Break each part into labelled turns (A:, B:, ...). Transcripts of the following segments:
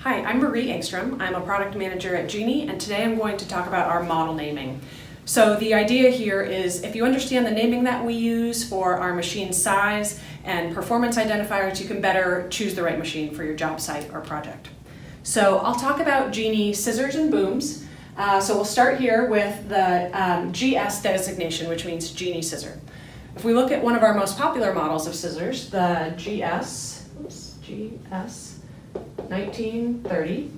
A: Hi, I'm Marie Engstrom. I'm a product manager at Genie, and today I'm going to talk about our model naming. So the idea here is if you understand the naming that we use for our machine size and performance identifiers, you can better choose the right machine for your job site or project. So I'll talk about Genie scissors and booms. So we'll start here with the GS designation, which means Genie scissor. If we look at one of our most popular models of scissors, the GS 1930,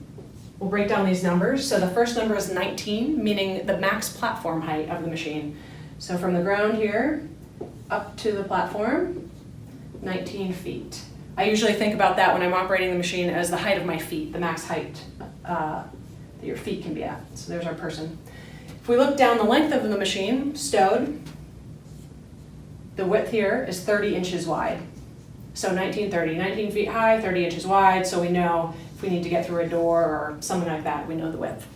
A: we'll break down these numbers. So the first number is 19, meaning the max platform height of the machine. So from the ground here up to the platform, 19 feet. I usually think about that when I'm operating the machine as the height of my feet, the max height that your feet can be at. So there's our person. If we look down the length of the machine, stowed, the width here is 30 inches wide. So 1930, 19 feet high, 30 inches wide, so we know if we need to get through a door or something like that, we know the width.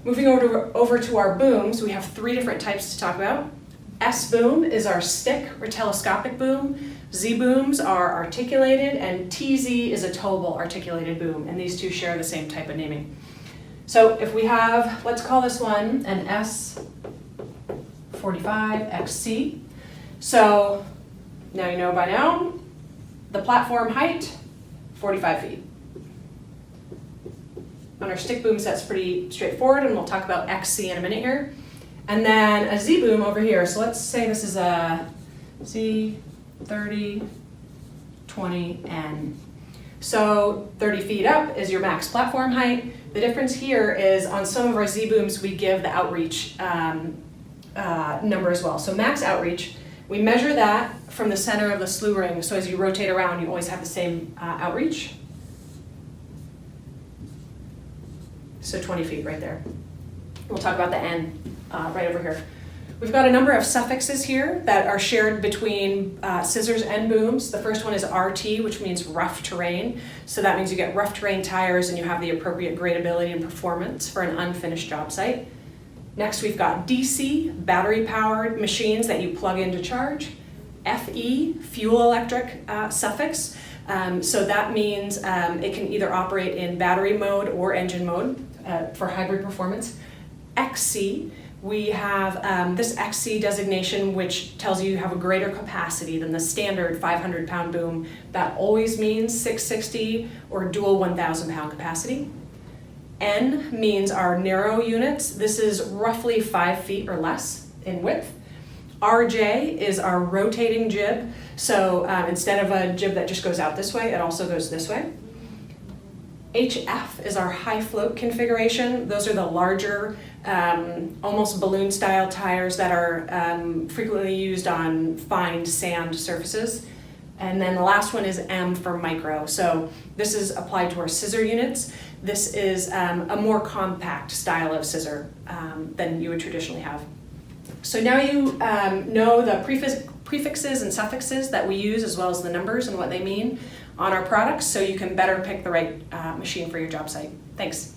A: Moving over to our booms, we have three different types to talk about. S boom is our stick or telescopic boom. Z booms are articulated, and TZ is a towable articulated boom, and these two share the same type of naming. So if we have, let's call this one an S45XC. So now you know by now, the platform height, 45 feet. On our stick booms, that's pretty straightforward, and we'll talk about XC in a minute here. And then a Z boom over here. So let's say this is a Z30, 20, N. So 30 feet up is your max platform height. The difference here is on some of our Z booms, we give the outreach number as well. So max outreach, we measure that from the center of the slew ring. So as you rotate around, you always have the same outreach. So 20 feet right there. We'll talk about the N right over here. We've got a number of suffixes here that are shared between scissors and booms. The first one is RT, which means rough terrain. So that means you get rough terrain tires and you have the appropriate gradability and performance for an unfinished job site. Next, we've got DC, battery-powered machines that you plug in to charge. FE, fuel electric suffix. So that means it can either operate in battery mode or engine mode for hybrid performance. XC, we have this XC designation, which tells you have a greater capacity than the standard 500-pound boom. That always means 660 or dual 1,000-pound capacity. N means our narrow units. This is roughly 5 feet or less in width. RJ is our rotating jib. So instead of a jib that just goes out this way, it also goes this way. HF is our high float configuration. Those are the larger, almost balloon style tires that are frequently used on fine sand surfaces. And then the last one is M for micro. So this is applied to our scissor units. This is a more compact style of scissor than you would traditionally have. So now you know the prefixes and suffixes that we use, as well as the numbers and what they mean on our products, so you can better pick the right machine for your job site. Thanks.